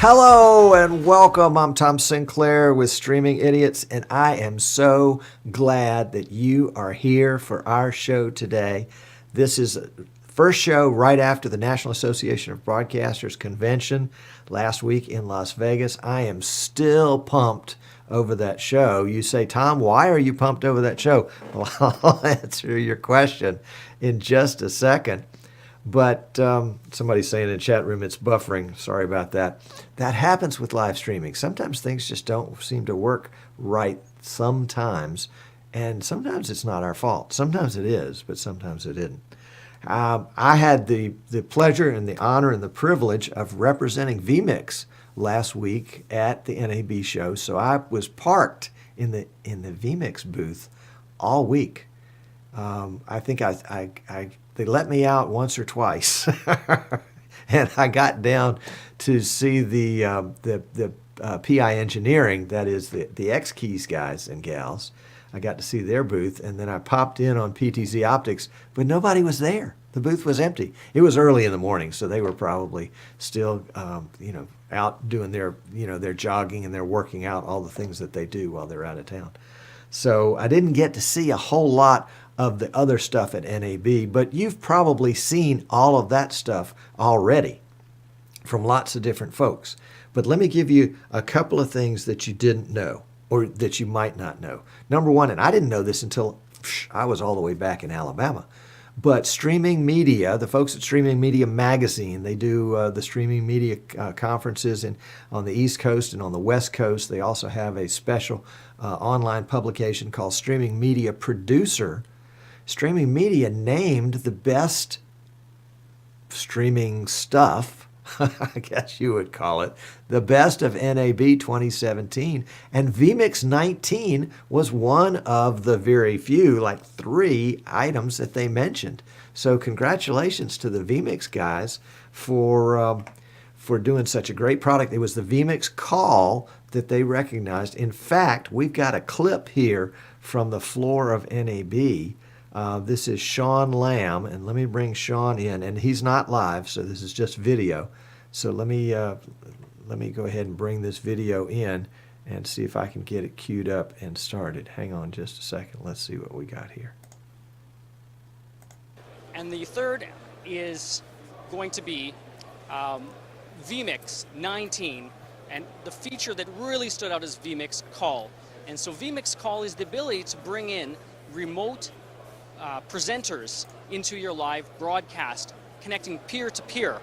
Hello and welcome. I'm Tom Sinclair with Streaming Idiots, and I am so glad that you are here for our show today. This is the first show right after the National Association of Broadcasters convention last week in Las Vegas. I am still pumped over that show. You say, Tom, why are you pumped over that show? Well, I'll answer your question in just a second. But somebody's saying in the chat room it's buffering. Sorry about that. That happens with live streaming. Sometimes things just don't seem to work right sometimes. And sometimes it's not our fault. Sometimes it is, but sometimes it isn't. I had the pleasure and the honor and the privilege of representing vMix last week at the NAB show. So I was parked in the vMix booth all week. I think they let me out once or twice, and I got down to see the PI Engineering, that is the X Keys guys and gals. I got to see their booth, and then I popped in on PTZ Optics, but nobody was there. The booth was empty. It was early in the morning, so they were probably still, out doing their jogging and their working out, all the things that they do while they're out of town. So I didn't get to see a whole lot of the other stuff at NAB, but you've probably seen all of that stuff already from lots of different folks. But let me give you a couple of things that you didn't know or that you might not know. Number one, and I didn't know this until I was all the way back in Alabama, but Streaming Media, the folks at Streaming Media Magazine, they do the Streaming Media conferences on the East Coast and on the West Coast. They also have a special online publication called Streaming Media Producer. Streaming Media named the best streaming stuff, I guess you would call it, the best of NAB 2017. And vMix 19 was one of the very few, like 3 items that they mentioned. So congratulations to the vMix guys for doing such a great product. It was the vMix call that they recognized. In fact, we've got a clip here from the floor of NAB. This is Sean Lamb, and let me bring Sean in, and he's not live, so this is just video. So let me go ahead and bring this video in and see if I can get it queued up and started. Hang on just a second. Let's see what we got here. And the third is going to be vMix 19, and the feature that really stood out is vMix Call. And so vMix Call is the ability to bring in remote presenters into your live broadcast, connecting peer-to-peer,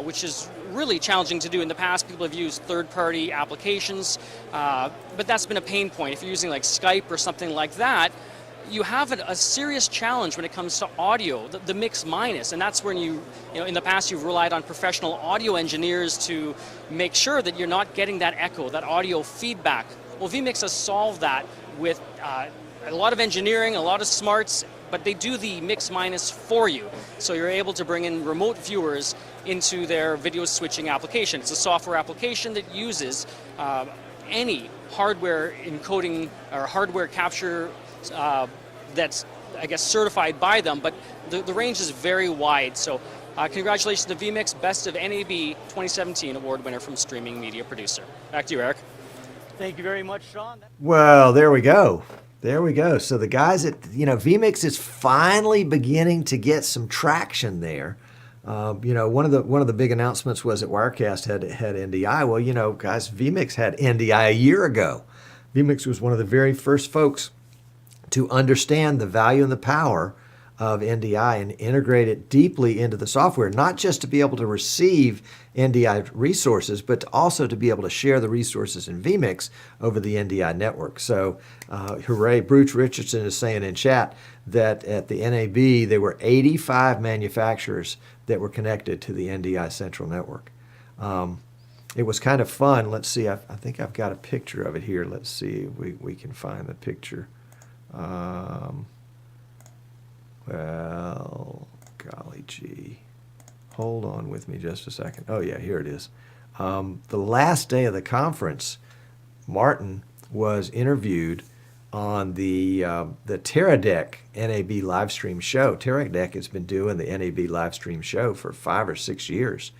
which is really challenging to do. In the past, people have used third-party applications, but that's been a pain point. If you're using like Skype or something like that, you have a serious challenge when it comes to audio, the mix minus, and that's when in the past you've relied on professional audio engineers to make sure that you're not getting that echo, that audio feedback. Well, vMix has solved that with a lot of engineering, a lot of smarts, but they do the mix minus for you. So you're able to bring in remote viewers into their video switching application. It's a software application that uses any hardware encoding or hardware capture that's, I guess, certified by them, but the range is very wide. So congratulations to vMix, Best of NAB 2017 award winner from Streaming Media Producer. Back to you, Eric. Thank you very much, Sean. Well, there we go. There we go. So the guys at, vMix is finally beginning to get some traction there. One of the big announcements was that Wirecast had NDI. Well, guys, vMix had NDI a year ago. vMix was one of the very first folks to understand the value and the power of NDI and integrate it deeply into the software, not just to be able to receive NDI resources, but also to be able to share the resources in vMix over the NDI network. So, hooray, Bruce Richardson is saying in chat that at the NAB, there were 85 manufacturers that were connected to the NDI Central Network. It was kind of fun. Let's see, I think I've got a picture of it here. Let's see if we can find the picture. Well, golly gee. Hold on with me just a second. Oh, yeah, here it is. The last day of the conference, Martin was interviewed on the Teradek NAB live stream show. Teradek has been doing the NAB live stream show for 5 or 6 years.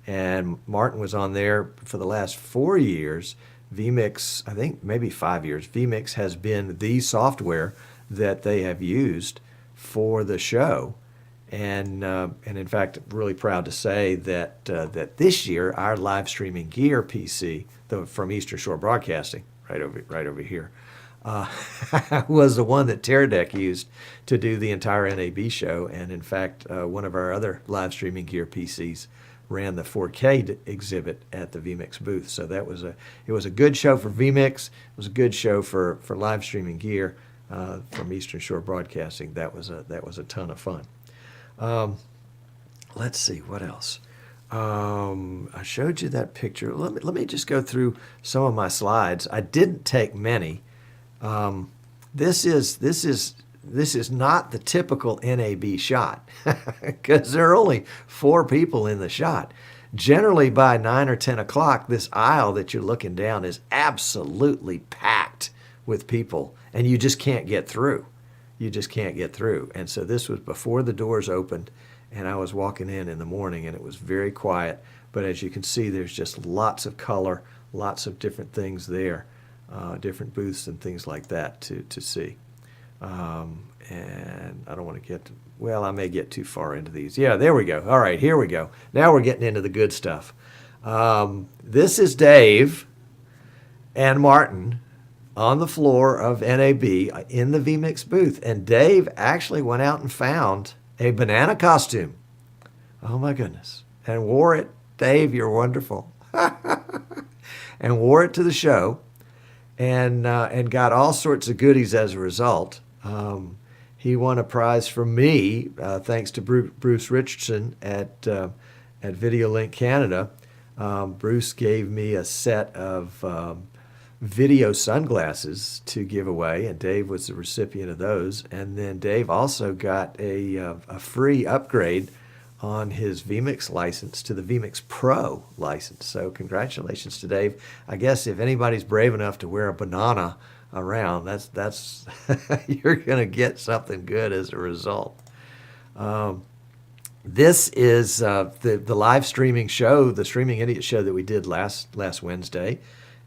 And Martin was on there for the last 4 years. vMix, I think maybe 5 years. vMix has been the software that they have used for the show. And in fact, really proud to say that that this year our live streaming gear PC, from Eastern Shore Broadcasting, right over here, was the one that Teradek used to do the entire NAB show. And in fact, one of our other live streaming gear PCs ran the 4K exhibit at the vMix booth. So it was a good show for vMix. It was a good show for live streaming gear from Eastern Shore Broadcasting. That was a ton of fun. Let's see what else. I showed you that picture. Let me just go through some of my slides. I didn't take many. This is not the typical NAB shot because there are only 4 people in the shot. Generally, by 9 or 10 o'clock, this aisle that you're looking down is absolutely packed with people, and you just can't get through. You just can't get through. And so this was before the doors opened, and I was walking in the morning, and it was very quiet. But as you can see, there's just lots of color, lots of different things there, different booths and things like that to see. And I don't want to get, well, I may get too far into these. Yeah, there we go. All right, here we go. Now we're getting into the good stuff. This is Dave and Martin on the floor of NAB in the vMix booth. And Dave actually went out and found a banana costume. Oh my goodness. And wore it. Dave, you're wonderful. And wore it to the show and got all sorts of goodies as a result. He won a prize from me, thanks to Bruce Richardson at VideoLink Canada. Bruce gave me a set of video sunglasses to give away, and Dave was the recipient of those. And then Dave also got a free upgrade on his vMix license to the vMix Pro license. So congratulations to Dave. I guess if anybody's brave enough to wear a banana around, that's you're going to get something good as a result. This is the live streaming show, the Streaming Idiot show that we did last Wednesday.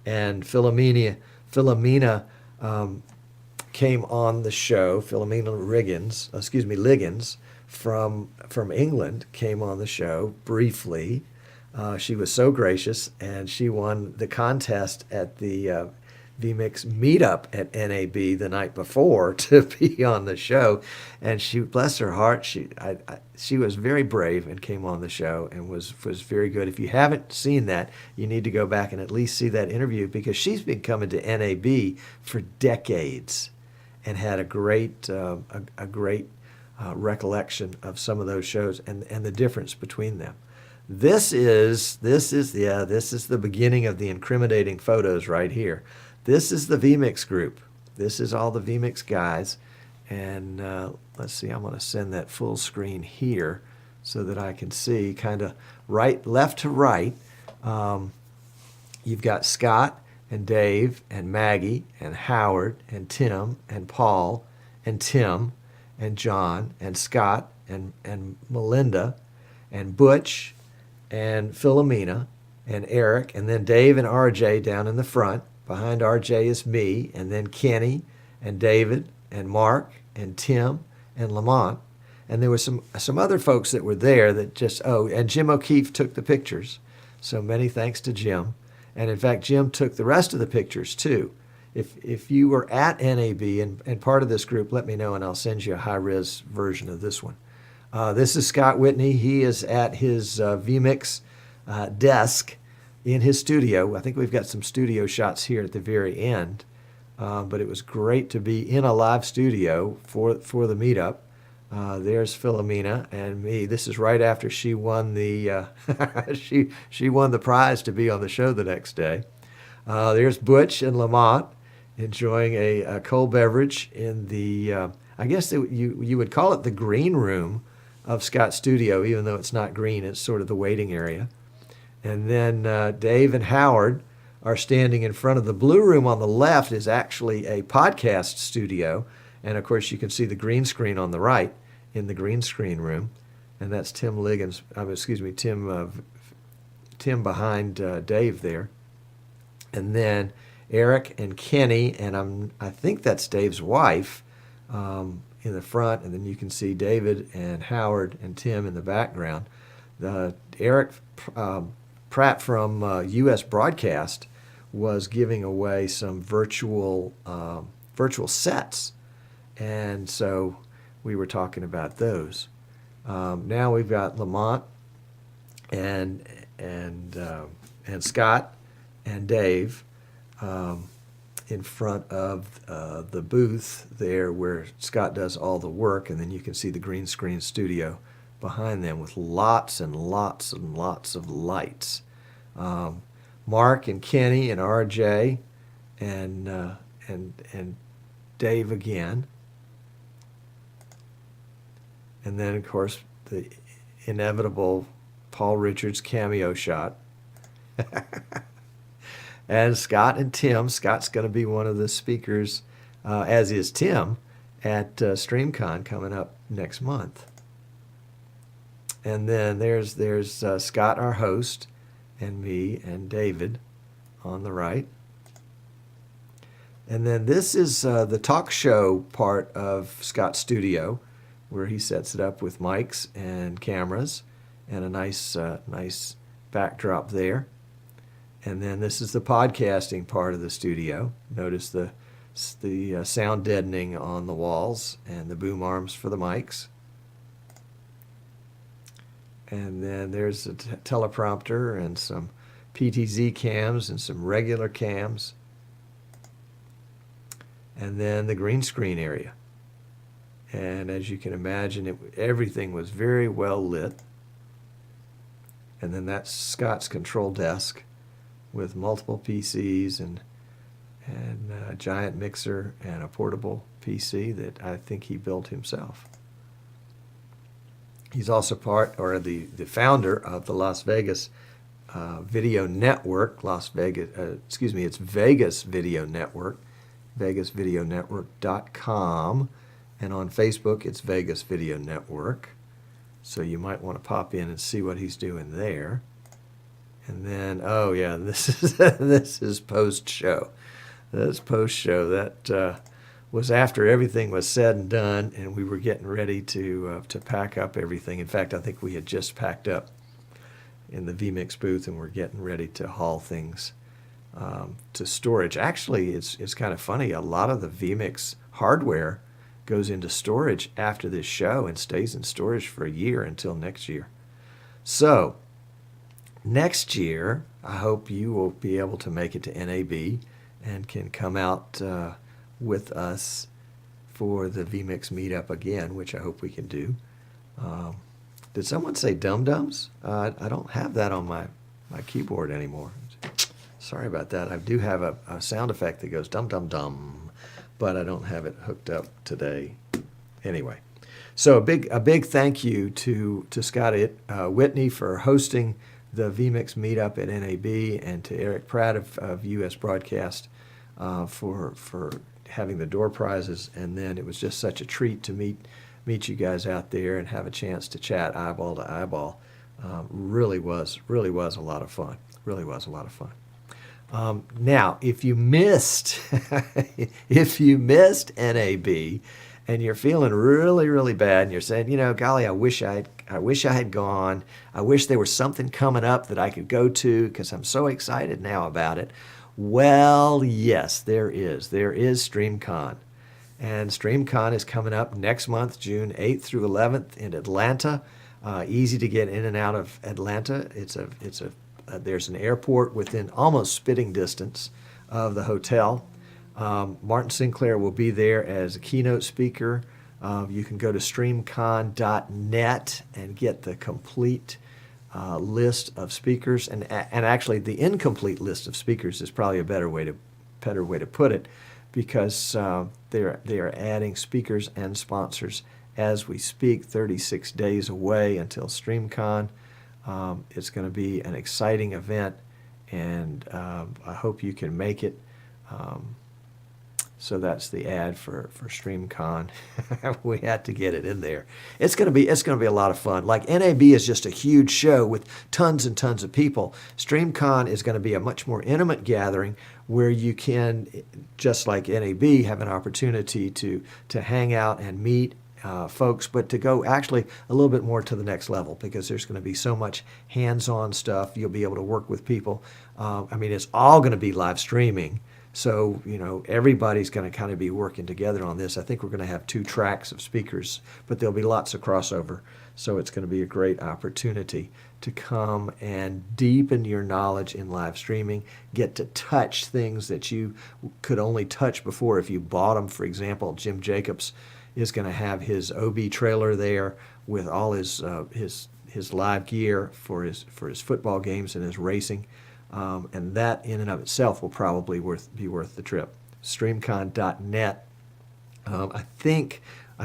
And Philomena came on the show. Philomena Liggins from England came on the show briefly. She was so gracious, and she won the contest at the vMix meetup at NAB the night before to be on the show. And she, bless her heart, she was very brave and came on the show and was very good. If you haven't seen that, you need to go back and at least see that interview, because she's been coming to NAB for decades and had a great recollection of some of those shows and the difference between them. This is the beginning of the incriminating photos right here. This is the vMix group. This is all the vMix guys. And let's see, I'm going to send that full screen here so that I can see kind of left to right. You've got Scott and Dave and Maggie and Howard and Tim and Paul and Tim and John and Scott and Melinda and Butch and Philomena and Eric, and then Dave and RJ down in the front. Behind RJ is me, and then Kenny and David and Mark and Tim and Lamont. And there were some other folks that were there that just, and Jim O'Keefe took the pictures. So many thanks to Jim. And in fact, Jim took the rest of the pictures too. If you were at NAB and part of this group, let me know and I'll send you a high-res version of this one. This is Scott Whitney. He is at his vMix desk in his studio. I think we've got some studio shots here at the very end. But it was great to be in a live studio for the meetup. There's Philomena and me. This is right after she won the she won the prize to be on the show the next day. There's Butch and Lamont enjoying a cold beverage in the I guess you would call it the green room of Scott's studio, even though it's not green. It's sort of the waiting area. And then Dave and Howard are standing in front of the blue room. On the left is actually a podcast studio. And of course, you can see the green screen on the right in the green screen room. And that's Tim Liggins, Tim Tim behind Dave there. And then Eric and Kenny, and I think that's Dave's wife, in the front, and then you can see David and Howard and Tim in the background. Eric Pratt from U.S. Broadcast was giving away some virtual sets, and so we were talking about those. Now we've got Lamont and Scott and Dave in front of the booth there where Scott does all the work, and then you can see the green screen studio behind them with lots and lots and lots of lights. Mark and Kenny and RJ and Dave again. And then, of course, the inevitable Paul Richards cameo shot. And Scott and Tim. Scott's going to be one of the speakers, as is Tim, at StreamCon coming up next month. And then there's Scott, our host, and me and David on the right. And then this is the talk show part of Scott's studio, where he sets it up with mics and cameras and a nice backdrop there. And then this is the podcasting part of the studio. Notice the sound deadening on the walls and the boom arms for the mics. And then there's a teleprompter and some PTZ cams and some regular cams. And then the green screen area. And as you can imagine, everything was very well lit. And then that's Scott's control desk with multiple PCs and a giant mixer and a portable PC that I think he built himself. He's also the founder of the Las Vegas Video Network. It's Vegas Video Network, vegasvideonetwork.com, and on Facebook it's Vegas Video Network. So you might want to pop in and see what he's doing there. And then, oh yeah, this is post-show. This post-show, that was after everything was said and done, and we were getting ready to pack up everything. In fact, I think we had just packed up in the vMix booth, and we're getting ready to haul things to storage. Actually, it's kind of funny. A lot of the vMix hardware goes into storage after this show and stays in storage for a year until next year. So next year, I hope you will be able to make it to NAB and can come out with us for the vMix meetup again, which I hope we can do. Did someone say dum-dums? I don't have that on my keyboard anymore. Sorry about that. I do have a sound effect that goes dum-dum-dum, but I don't have it hooked up today. Anyway, so a big thank you to Scott Whitney for hosting the vMix meetup at NAB, and to Eric Pratt of U.S. Broadcast for having the door prizes. And then it was just such a treat to meet you guys out there and have a chance to chat eyeball to eyeball. Really was a lot of fun. Really was a lot of fun. Now, if you missed NAB and you're feeling really, really bad, and you're saying, golly, I wish I had gone. I wish there was something coming up that I could go to because I'm so excited now about it. Well, yes, there is. There is StreamCon. And StreamCon is coming up next month, June 8th through 11th in Atlanta. Easy to get in and out of Atlanta. There's an airport within almost spitting distance of the hotel. Martin Sinclair will be there as a keynote speaker. You can go to streamcon.net and get the complete list of speakers, and actually the incomplete list of speakers is probably a better way to put it, because they are adding speakers and sponsors as we speak. 36 days away until StreamCon. It's going to be an exciting event, and I hope you can make it. So that's the ad for StreamCon. We had to get it in there. It's gonna be a lot of fun. Like NAB is just a huge show with tons and tons of people. StreamCon is going to be a much more intimate gathering where you can, just like NAB, have an opportunity to hang out and meet folks, but to go actually a little bit more to the next level, because there's going to be so much hands-on stuff. You'll be able to work with people. I mean, it's all going to be live streaming. So, everybody's going to kind of be working together on this. I think we're going to have 2 tracks of speakers, but there'll be lots of crossover. So it's going to be a great opportunity to come and deepen your knowledge in live streaming, get to touch things that you could only touch before if you bought them. For example, Jim Jacobs is going to have his OB trailer there with all his live gear for his football games and his racing. And that in and of itself will probably be worth the trip. StreamCon.net. I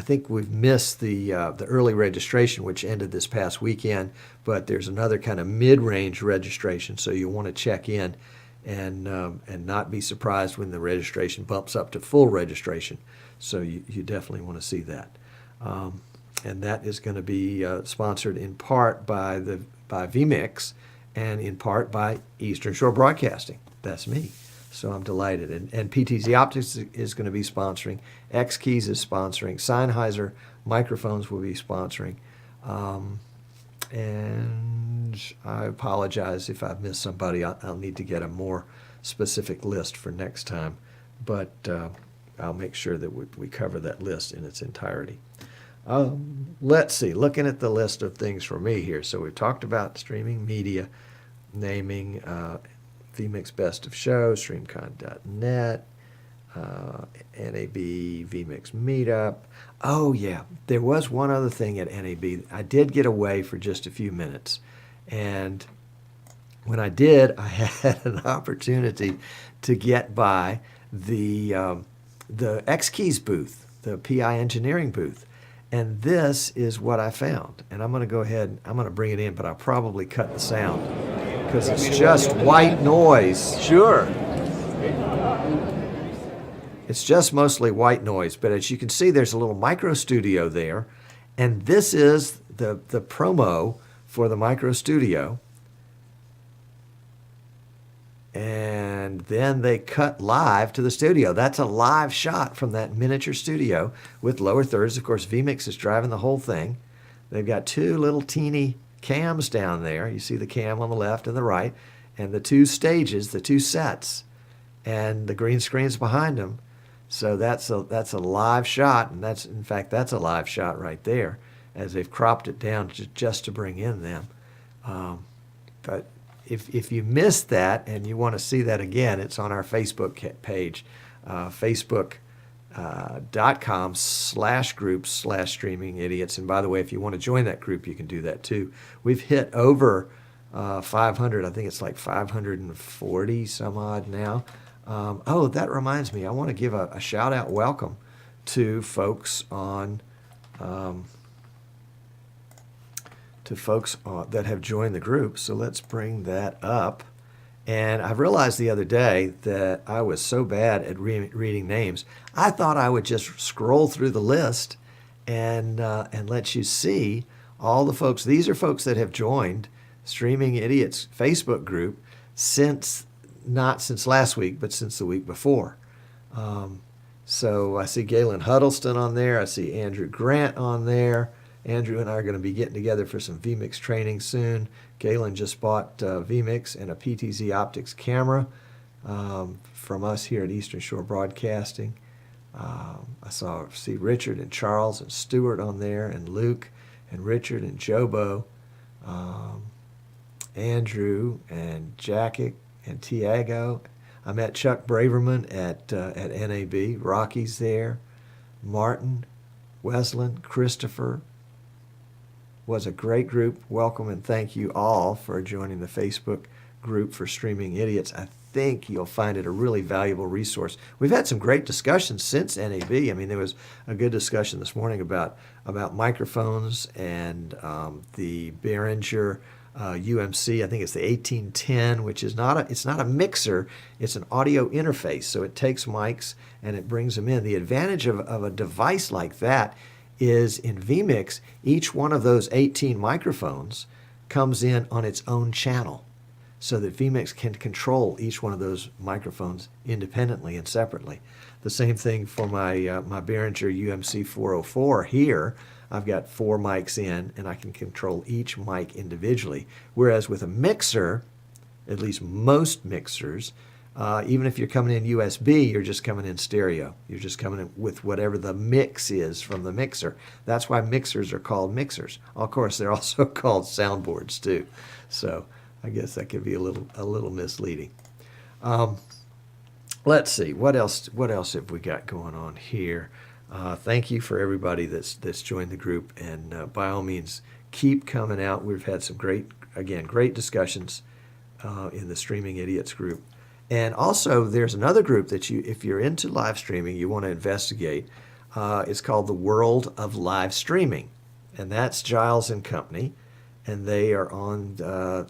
think we've missed the early registration, which ended this past weekend, but there's another kind of mid-range registration, so you'll want to check in and not be surprised when the registration bumps up to full registration. So you definitely want to see that. And that is going to be sponsored in part by vMix, and in part by Eastern Shore Broadcasting. That's me. So I'm delighted. And PTZ Optics is going to be sponsoring. X Keys is sponsoring. Sennheiser microphones will be sponsoring. And I apologize if I've missed somebody. I'll need to get a more specific list for next time. But I'll make sure that we cover that list in its entirety. Let's see. Looking at the list of things for me here. So we've talked about streaming media, naming vMix Best of Show, StreamCon.net, NAB vMix Meetup. Oh, yeah. There was one other thing at NAB. I did get away for just a few minutes. And when I did, I had an opportunity to get by the X Keys booth, the PI Engineering booth. And this is what I found. And I'm going to go ahead, I'm going to bring it in, but I'll probably cut the sound because it's just white noise. Sure. It's just mostly white noise. But as you can see, there's a little micro studio there. And this is the promo for the micro studio. And then they cut live to the studio. That's a live shot from that miniature studio with lower thirds. Of course, vMix is driving the whole thing. They've got 2 little teeny cams down there. You see the cam on the left and the right, and the 2 stages, the 2 sets, and the green screen's behind them. So that's a live shot, and that's a live shot right there, as they've cropped it down just to bring in them. But if you missed that and you want to see that again, it's on our Facebook page, facebook.com/groups/streaming idiots. And by the way, if you want to join that group, you can do that too. We've hit over 500. I think it's like 540 some odd now. Oh, that reminds me. I want to give a shout out welcome to folks on that have joined the group. So let's bring that up. And I realized the other day that I was so bad at reading names. I thought I would just scroll through the list and let you see all the folks. These are folks that have joined Streaming Idiots Facebook group not since last week, but since the week before. So I see Galen Huddleston on there. I see Andrew Grant on there. Andrew and I are going to be getting together for some vMix training soon. Galen just bought vMix and a PTZ Optics camera from us here at Eastern Shore Broadcasting. I see Richard and Charles and Stuart on there, and Luke and Richard and Jobo, Andrew and Jackick and Tiago. I met Chuck Braverman at NAB. Rocky's there. Martin, Wesleyan, Christopher. Was a great group. Welcome and thank you all for joining the Facebook group for Streaming Idiots. I think you'll find it a really valuable resource. We've had some great discussions since NAB. I mean, there was a good discussion this morning about microphones and the Behringer UMC. I think it's the 1810, which is it's not a mixer, it's an audio interface. So it takes mics and it brings them in. The advantage of a device like that is in vMix, each one of those 18 microphones comes in on its own channel, so that vMix can control each one of those microphones independently and separately. The same thing for my Behringer UMC 404 here. I've got 4 mics in, and I can control each mic individually. Whereas with a mixer, at least most mixers, even if you're coming in USB, you're just coming in stereo. You're just coming in with whatever the mix is from the mixer. That's why mixers are called mixers. Of course, they're also called soundboards too. So I guess that could be a little misleading. Let's see, what else have we got going on here? Thank you for everybody that's joined the group, and by all means, keep coming out. We've had some great discussions in the Streaming Idiots group. And also, there's another group that if you're into live streaming, you want to investigate. It's called the World of Live Streaming, and that's Giles and Company. And they are on,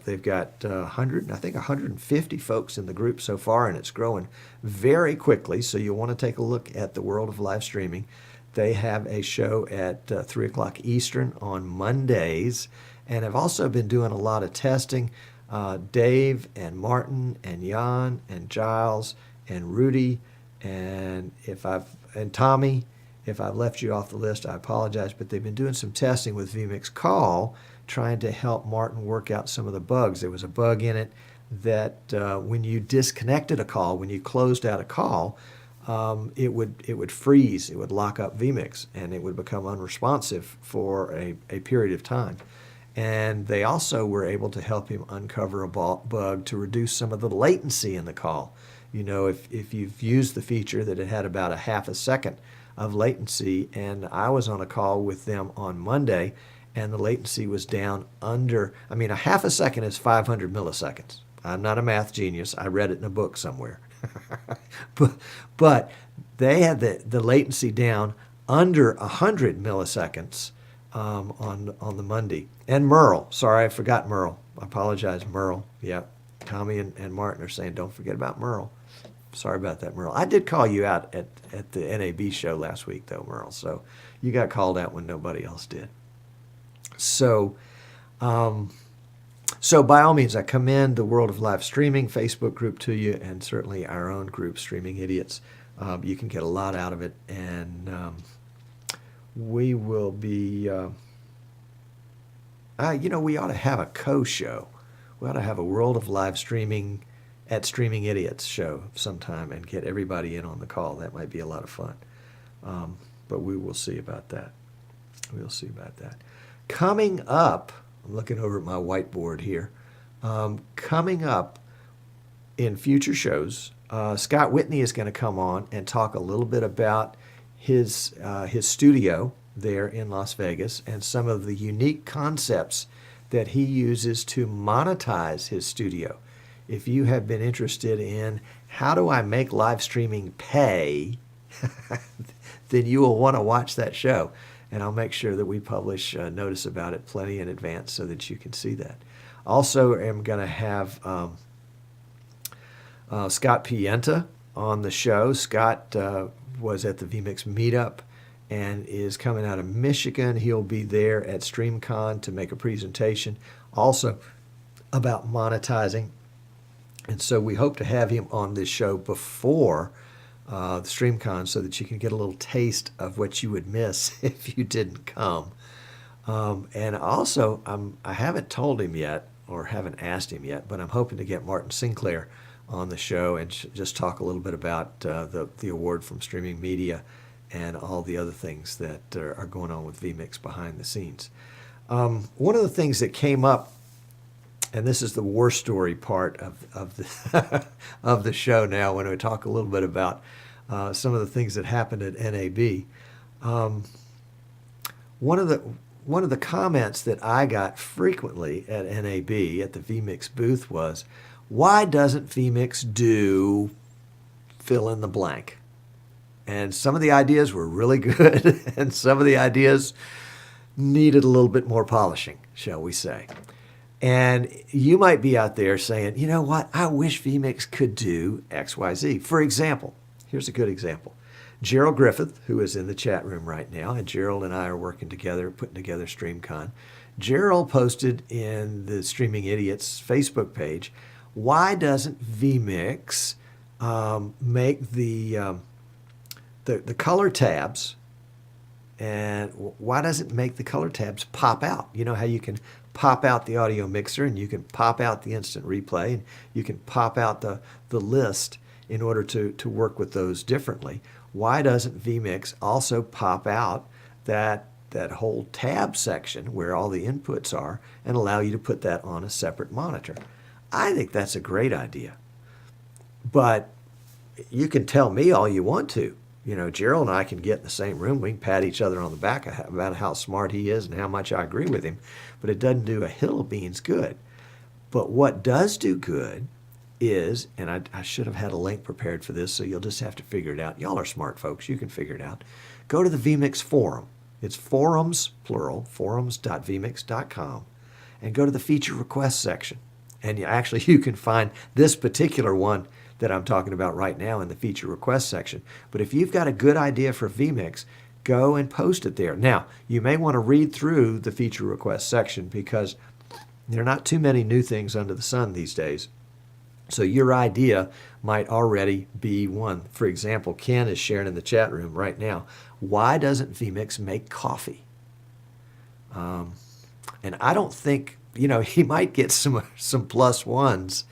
they've got 150 folks in the group so far, and it's growing very quickly. So you'll want to take a look at the World of Live Streaming. They have a show at 3 o'clock Eastern on Mondays, and have also been doing a lot of testing. Dave and Martin and Jan and Giles and Rudy and Tommy, if I've left you off the list, I apologize, but they've been doing some testing with vMix Call, trying to help Martin work out some of the bugs. There was a bug in it that when you disconnected a call, when you closed out a call, it would freeze, it would lock up vMix, and it would become unresponsive for a period of time. And they also were able to help him uncover a bug to reduce some of the latency in the call. You know, if you've used the feature, that it had about a half a second of latency, and I was on a call with them on Monday, and the latency was down under, a half a second is 500 milliseconds. I'm not a math genius. I read it in a book somewhere. but they had the latency down under 100 milliseconds on the Monday. And Merle, sorry, I forgot Merle. I apologize, Merle. Yep. Tommy and Martin are saying, don't forget about Merle. Sorry about that, Merle. I did call you out at the NAB show last week, though, Merle. So you got called out when nobody else did. So by all means, I commend the World of Live Streaming Facebook group to you, and certainly our own group, Streaming Idiots. You can get a lot out of it, and we will be, we ought to have a co-show. We ought to have a World of Live Streaming at Streaming Idiots show sometime and get everybody in on the call. That might be a lot of fun. But we will see about that. We'll see about that. Coming up, I'm looking over at my whiteboard here. Coming up in future shows, Scott Whitney is going to come on and talk a little bit about his studio there in Las Vegas and some of the unique concepts that he uses to monetize his studio. If you have been interested in how do I make live streaming pay, then you will want to watch that show. And I'll make sure that we publish a notice about it plenty in advance so that you can see that. Also, I'm going to have Scott Pienta on the show. Scott was at the vMix meetup and is coming out of Michigan. He'll be there at StreamCon to make a presentation also about monetizing. And so we hope to have him on this show before the StreamCon so that you can get a little taste of what you would miss if you didn't come. And also, I haven't told him yet, or haven't asked him yet, but I'm hoping to get Martin Sinclair on the show and just talk a little bit about the award from Streaming Media and all the other things that are going on with vMix behind the scenes. One of the things that came up, and this is the war story part of the of the show now, when we talk a little bit about some of the things that happened at NAB. One of the comments that I got frequently at NAB at the vMix booth was, "Why doesn't vMix do fill in the blank?" And some of the ideas were really good, and some of the ideas needed a little bit more polishing, shall we say. And you might be out there saying, you know what, I wish vMix could do XYZ. For example, here's a good example. Gerald Griffith, who is in the chat room right now, and Gerald and I are working together, putting together StreamCon. Gerald posted in the Streaming Idiots Facebook page, why doesn't vMix make the color tabs, and why doesn't it make the color tabs pop out? You know how you can pop out the audio mixer, and you can pop out the instant replay, and you can pop out the list in order to work with those differently. Why doesn't vMix also pop out that whole tab section where all the inputs are and allow you to put that on a separate monitor? I think that's a great idea. But you can tell me all you want to. You know, Gerald and I can get in the same room. We can pat each other on the back about how smart he is and how much I agree with him. But it doesn't do a hill of beans good. But what does do good is, and I should have had a link prepared for this, so you'll just have to figure it out. Y'all are smart folks. You can figure it out. Go to the vMix forum. It's forums, plural, forums.vmix.com, and go to the feature request section. And you can find this particular one that I'm talking about right now in the feature request section. But if you've got a good idea for vMix, go and post it there. Now, you may want to read through the feature request section because there are not too many new things under the sun these days. So your idea might already be one. For example, Ken is sharing in the chat room right now, why doesn't vMix make coffee? And I don't think, he might get some plus ones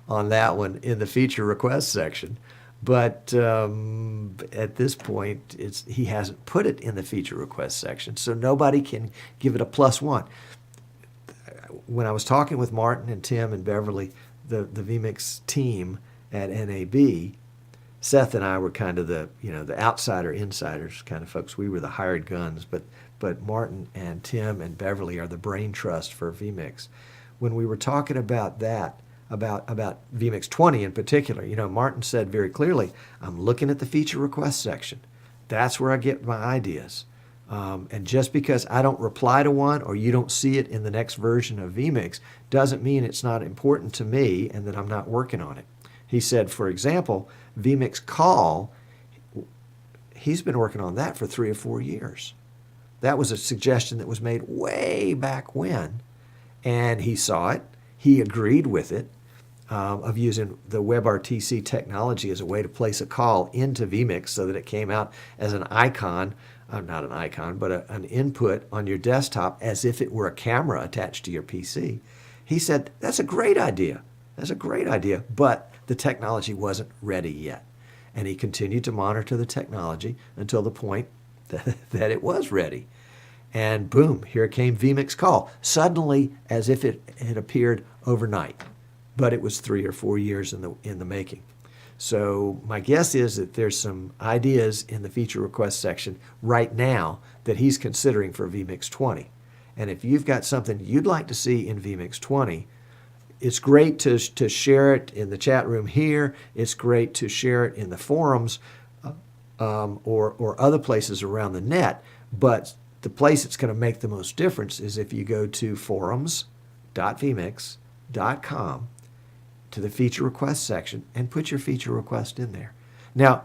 on that one in the feature request section. But at this point, he hasn't put it in the feature request section, so nobody can give it a plus one. When I was talking with Martin and Tim and Beverly, the vMix team at NAB, Seth and I were kind of the outsider insiders kind of folks. We were the hired guns, but Martin and Tim and Beverly are the brain trust for vMix. When we were talking about that, about vMix 20 in particular, Martin said very clearly, I'm looking at the feature request section. That's where I get my ideas. And just because I don't reply to one or you don't see it in the next version of vMix doesn't mean it's not important to me and that I'm not working on it. He said, for example, vMix Call, he's been working on that for 3 or 4 years. That was a suggestion that was made way back when, and he saw it. He agreed with it, of using the WebRTC technology as a way to place a call into vMix so that it came out as an icon, not an icon, but an input on your desktop as if it were a camera attached to your PC. He said, that's a great idea. That's a great idea, but the technology wasn't ready yet. And he continued to monitor the technology until the point that it was ready. And boom, here came vMix Call, suddenly as if it had appeared overnight. But it was 3 or 4 years in the making. So my guess is that there's some ideas in the feature request section right now that he's considering for vMix 20. And if you've got something you'd like to see in vMix 20, it's great to share it in the chat room here. It's great to share it in the forums or other places around the net. But the place that's going to make the most difference is if you go to forums.vmix.com to the feature request section and put your feature request in there. Now,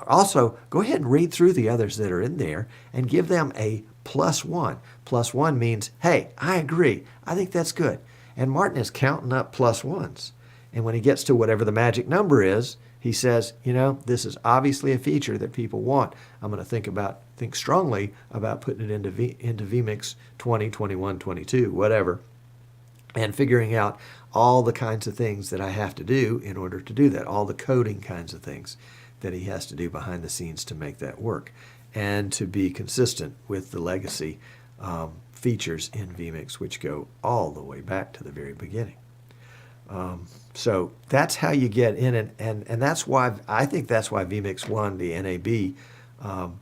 also, go ahead and read through the others that are in there and give them a +1. +1 means, hey, I agree. I think that's good. And Martin is counting up +1s. And when he gets to whatever the magic number is, he says, this is obviously a feature that people want. I'm going to think strongly about putting it into vMix 20, 21, 22, whatever, and figuring out all the kinds of things that I have to do in order to do that, all the coding kinds of things that he has to do behind the scenes to make that work, and to be consistent with the legacy features in vMix, which go all the way back to the very beginning. So that's how you get in, and that's why I think that's why vMix won the NAB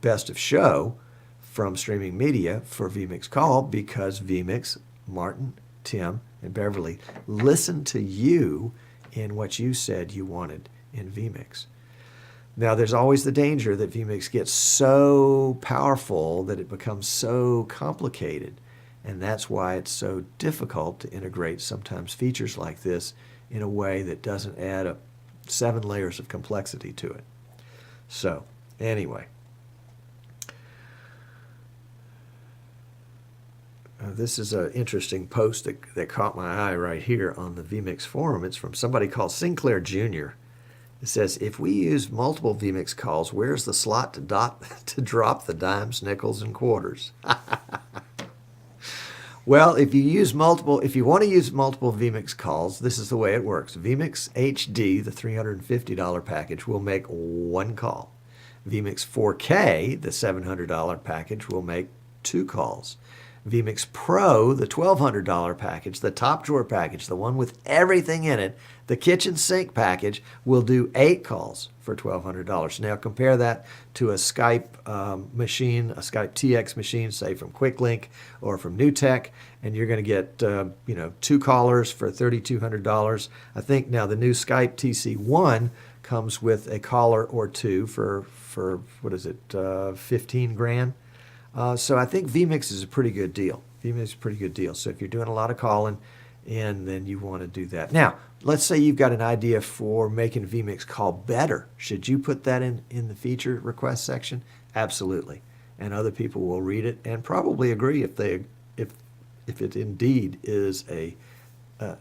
Best of Show from Streaming Media for vMix Call, because vMix, Martin, Tim, and Beverly listened to you in what you said you wanted in vMix. Now, there's always the danger that vMix gets so powerful that it becomes so complicated And that's why it's so difficult to integrate sometimes features like this in a way that doesn't add up 7 layers of complexity to it. So, anyway. This is an interesting post that caught my eye right here on the vMix forum. It's from somebody called Sinclair Jr. It says, if we use multiple vMix calls, where's the slot to drop the dimes, nickels, and quarters? Well, if you want to use multiple vMix calls, this is the way it works. vMix HD, the $350 package, will make 1 call. vMix 4K, the $700 package, will make 2 calls. vMix Pro, the $1,200 package, the top drawer package, the one with everything in it, the kitchen sink package, will do 8 calls for $1,200. Now compare that to a Skype machine, a Skype TX machine, say from QuickLink or from NewTek, and you're going to get 2 callers for $3,200. I think now the new Skype TC1 comes with a caller or 2 for what is it, 15 grand. So I think vMix is a pretty good deal. vMix is a pretty good deal. So if you're doing a lot of calling, and then you want to do that. Now, let's say you've got an idea for making vMix call better. Should you put that in the feature request section? Absolutely. And other people will read it and probably agree if it indeed is an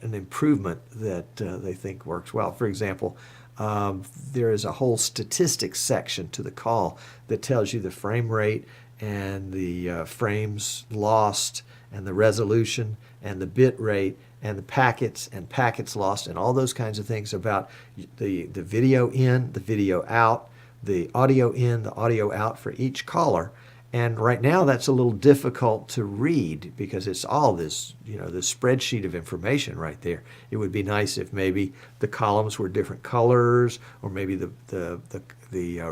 improvement that they think works well. For example, there is a whole statistics section to the call that tells you the frame rate and the frames lost and the resolution and the bit rate and the packets lost and all those kinds of things about the video in, the video out, the audio in, the audio out for each caller. And right now that's a little difficult to read because it's all this, this spreadsheet of information right there. It would be nice if maybe the columns were different colors, or maybe the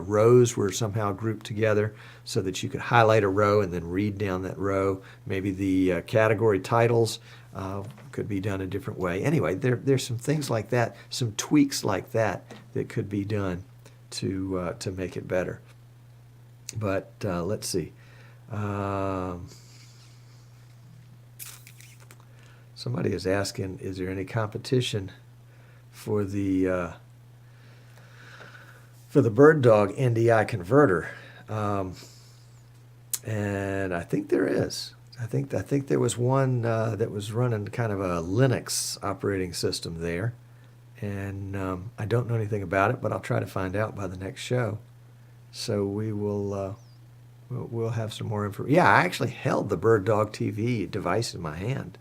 rows were somehow grouped together so that you could highlight a row and then read down that row. Maybe the category titles could be done a different way. Anyway, there's some things like that, some tweaks like that could be done to make it better. But let's see. Somebody is asking, is there any competition for the Birddog NDI converter? And I think there is. I think there was one that was running kind of a Linux operating system there, and I don't know anything about it, but I'll try to find out by the next show. So we will we'll have some more info. Yeah, I actually held the Birddog TV device in my hand.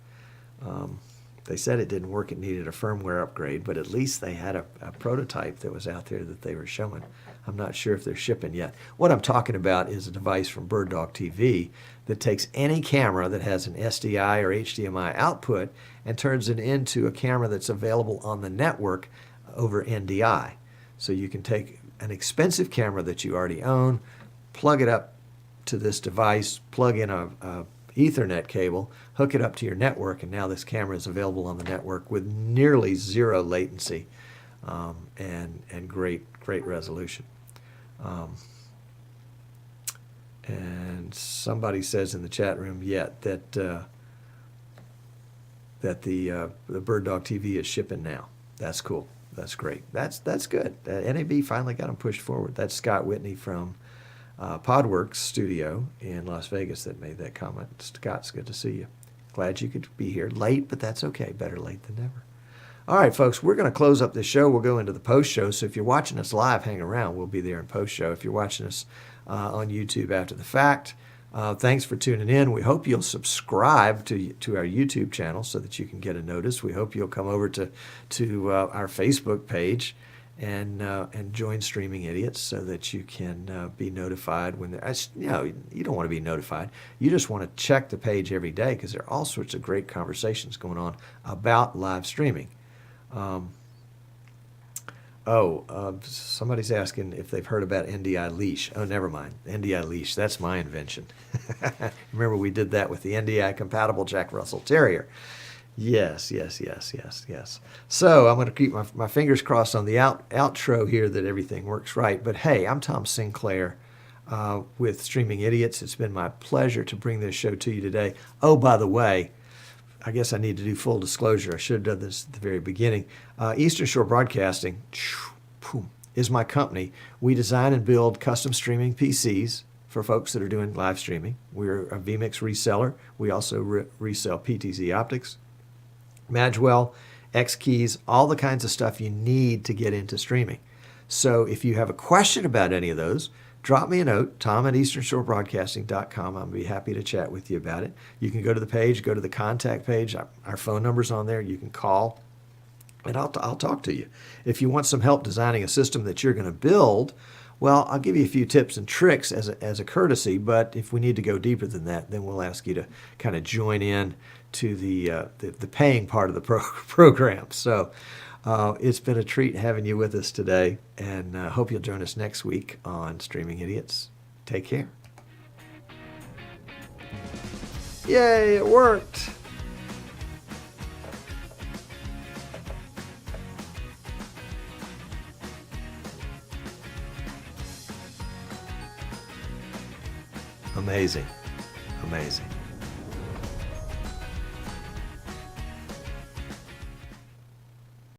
They said it didn't work; it needed a firmware upgrade, but at least they had a prototype that was out there that they were showing. I'm not sure if they're shipping yet. What I'm talking about is a device from Birddog TV that takes any camera that has an SDI or HDMI output and turns it into a camera that's available on the network over NDI. So you can take an expensive camera that you already own, plug it up to this device, plug in a Ethernet cable, hook it up to your network, and now this camera is available on the network with nearly 0 latency and great resolution. And somebody says in the chat room yet that the Birddog TV is shipping now. That's cool. That's great. That's good. NAB finally got them pushed forward. That's Scott Whitney from Podworks Studio in Las Vegas that made that comment. Scott, good to see you. Glad you could be here. Late, but that's okay. Better late than never. All right, folks, we're going to close up this show. We'll go into the post-show. So if you're watching us live, hang around. We'll be there in post-show. If you're watching us on YouTube after the fact, thanks for tuning in. We hope you'll subscribe to our YouTube channel so that you can get a notice. We hope you'll come over to our Facebook page and join Streaming Idiots so that you can be notified when you don't want to be notified. You just want to check the page every day because there are all sorts of great conversations going on about live streaming. Somebody's asking if they've heard about NDI Leash. Oh, never mind. NDI Leash, that's my invention. Remember we did that with the NDI compatible Jack Russell Terrier. Yes. So I'm going to keep my fingers crossed on the outro here that everything works right. But hey, I'm Tom Sinclair. with Streaming Idiots. It's been my pleasure to bring this show to you today. Oh, by the way, I guess I need to do full disclosure. I should have done this at the very beginning. Eastern Shore Broadcasting is my company. We design and build custom streaming PCs for folks that are doing live streaming. We're a vMix reseller. We also resell PTZ optics, Magwell, X keys, all the kinds of stuff you need to get into streaming. So if you have a question about any of those, drop me a note, tom@easternshorebroadcasting.com. I'll be happy to chat with you about it. You can go to the page, go to the contact page. Our phone number's on there. You can call, and I'll talk to you. If you want some help designing a system that you're going to build, well, I'll give you a few tips and tricks as a courtesy, but if we need to go deeper than that, then we'll ask you to kind of join in to the paying part of the program. So it's been a treat having you with us today, and hope you'll join us next week on Streaming Idiots. Take care. Yay, it worked. Amazing. Amazing.